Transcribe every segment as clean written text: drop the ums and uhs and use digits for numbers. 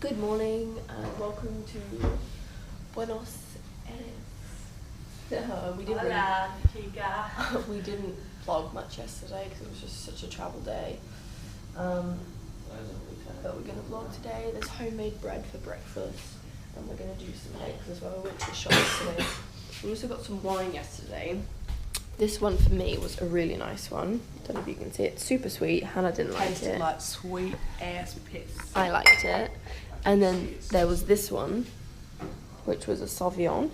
Good morning and welcome to Buenos. We didn't vlog much yesterday because it was just such a travel day. But we're going to vlog today. There's homemade bread for breakfast and we're going to do some eggs as well. We went to the shop yesterday. We also got some wine yesterday. This one for me was a really nice one. Don't know if you can see it. Super sweet. Hannah didn't like it. Tasted like sweet ass piss. I liked it. And then there was this one, which was a Sauvignon,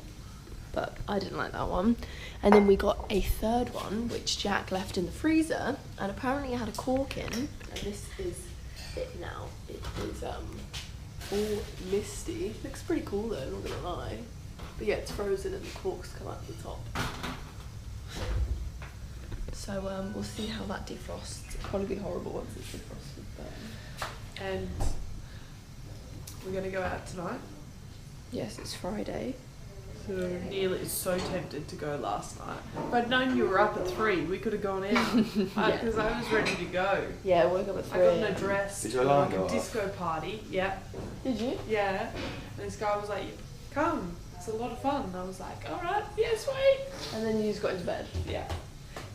but I didn't like that one. And then we got a third one, which Jack left in the freezer, and apparently it had a cork in. And this is it now. It is all misty. Looks pretty cool though, not gonna lie. But yeah, it's frozen and the corks come out the top. So we'll see how that defrosts. It'll probably be horrible once it's defrosted, but... And we're gonna go out tonight. Yes, it's Friday. So Neil is so tempted to go last night. If I'd known you were up at 3, we could have gone out. Because I was ready to go. Yeah, I woke up at 3. I got an address to like a disco party. Yeah. Did you? Yeah. And this guy was like, come, it's a lot of fun. And I was like, alright, yeah, sweet. And then you just got into bed. Yeah.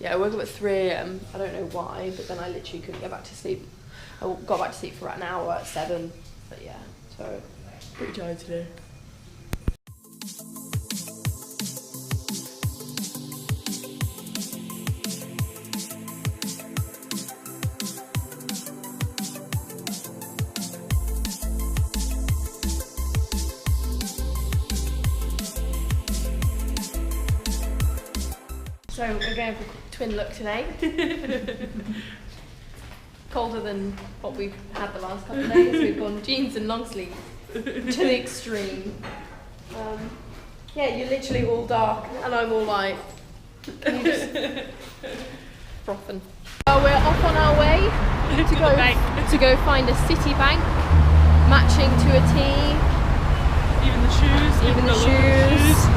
Yeah, I woke up at 3 AM. I don't know why, but then I literally couldn't get back to sleep. I got back to sleep for about an hour at 7. But yeah, so pretty tired today. So we're going for a twin look today. Colder than what we've had the last couple of days. We've gone jeans and long sleeves to the extreme. Yeah, you're literally all dark and I'm all light. Can you just frothing? So we're off on our way to go find a Citibank matching to a T. Even the shoes. Even the shoes.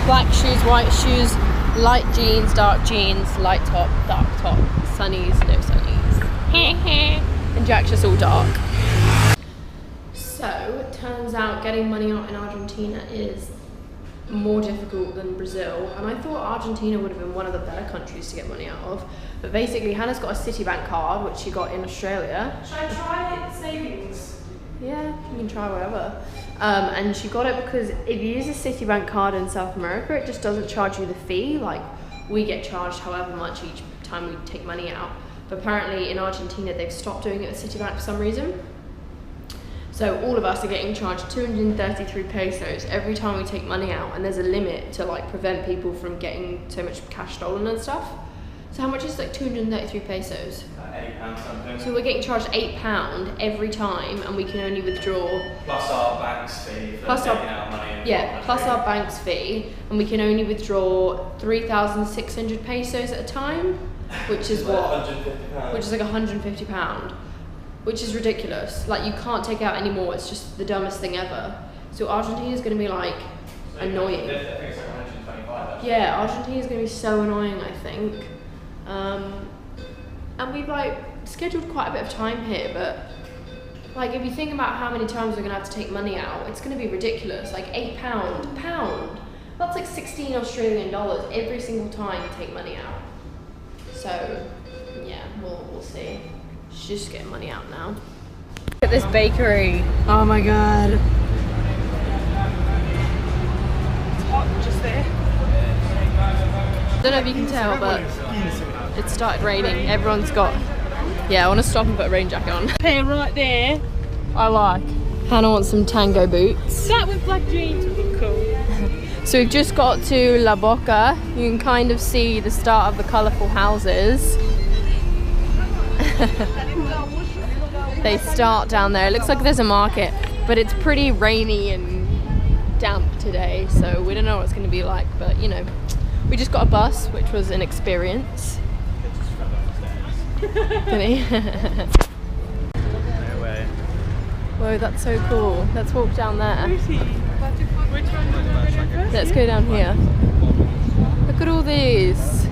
Black shoes, white shoes, light jeans, dark jeans, light top, dark top, sunnies, no sunnies. And Jack's just all dark. So it turns out getting money out in Argentina is more difficult than Brazil, and I thought Argentina would have been one of the better countries to get money out of. But basically Hannah's got a Citibank card, which she got in Australia. Should I try savings? Yeah, you can try whatever. And she got it because if you use a Citibank card in South America, it just doesn't charge you the fee. Like, we get charged however much each time we take money out. But apparently in Argentina, they've stopped doing it with Citibank for some reason. So all of us are getting charged 233 pesos every time we take money out. And there's a limit to like prevent people from getting so much cash stolen and stuff. So how much is like 233 pesos? £8 something. So we're getting charged £8 every time, and we can only withdraw. Plus our bank's fee for taking out money. Yeah, plus our bank's fee, and we can only withdraw 3,600 pesos at a time, which is what? £150. Which is like £150, which is ridiculous. Like, you can't take out any more. It's just the dumbest thing ever. So Argentina's going to be like annoying. I think it's like 125 actually. Yeah, Argentina's going to be so annoying, I think. And we've like scheduled quite a bit of time here, but like if you think about how many times we're gonna have to take money out, it's gonna be ridiculous. Like £8, pound. That's like 16 Australian dollars every single time you take money out. So yeah, we'll see. She's just getting money out now. Look at this bakery. Oh my god. It's hot just there. I don't know if you can tell, but it started raining. Everyone's got... Yeah, I want to stop and put a rain jacket on. Pair right there, I like. Hannah wants some tango boots. That with black jeans would look cool. So we've just got to La Boca. You can kind of see the start of the colourful houses. They start down there. It looks like there's a market, but it's pretty rainy and damp today, so we don't know what it's going to be like, but you know. We just got a bus, which was an experience. Didn't he? No way. Whoa, that's so cool. Let's walk down there. Which one do you want to go first? Let's go down here. Look at all these.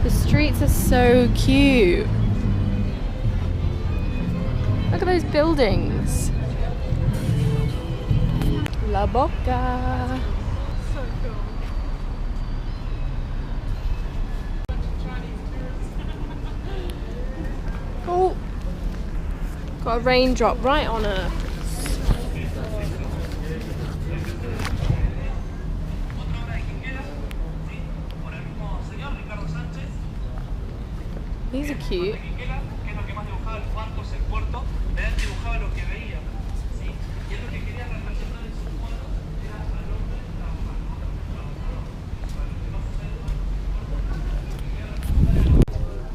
The streets are so cute. Look at those buildings. La Boca. So cool. Oh, got a raindrop right on her. These are cute.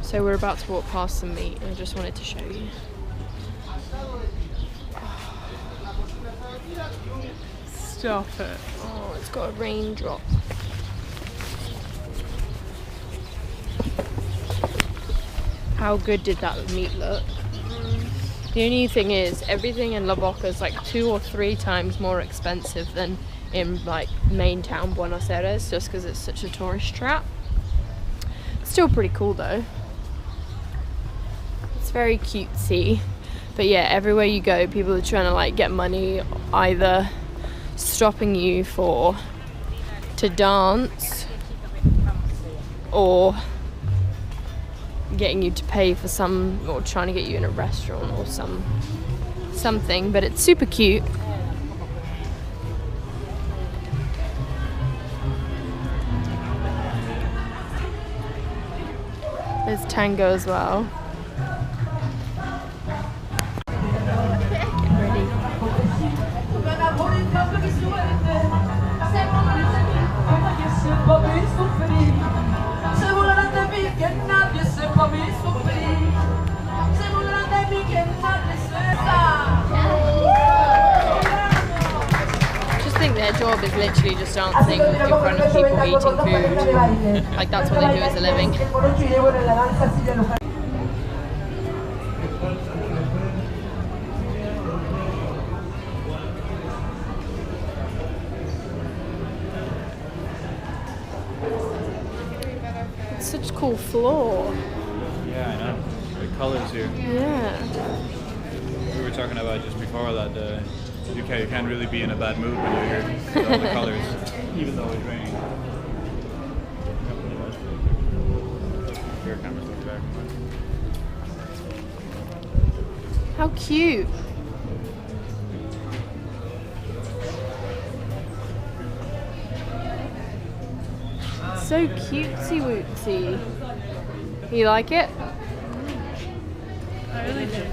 So we're about to walk past some meat and I just wanted to show you. Stop it. Oh, it's got a raindrop. How good did that meat look? The only thing is, everything in La Boca is like 2 or 3 times more expensive than in like main town Buenos Aires, just because it's such a tourist trap. Still pretty cool though. It's very cutesy. But yeah, everywhere you go, people are trying to like get money, either stopping you to dance or getting you to pay for or trying to get you in a restaurant or something, but it's super cute. There's tango as well. Get ready. Just think their job is literally just dancing in front of people eating food. Like that's what they do as a living. It's such a cool floor. Yeah, I know. The colours here. Yeah. We were talking about just before that you can't really be in a bad mood when you're here with all the colours, even though it's raining. Your camera's looking back. How cute. So cutesy wootsy. You like it? I really do.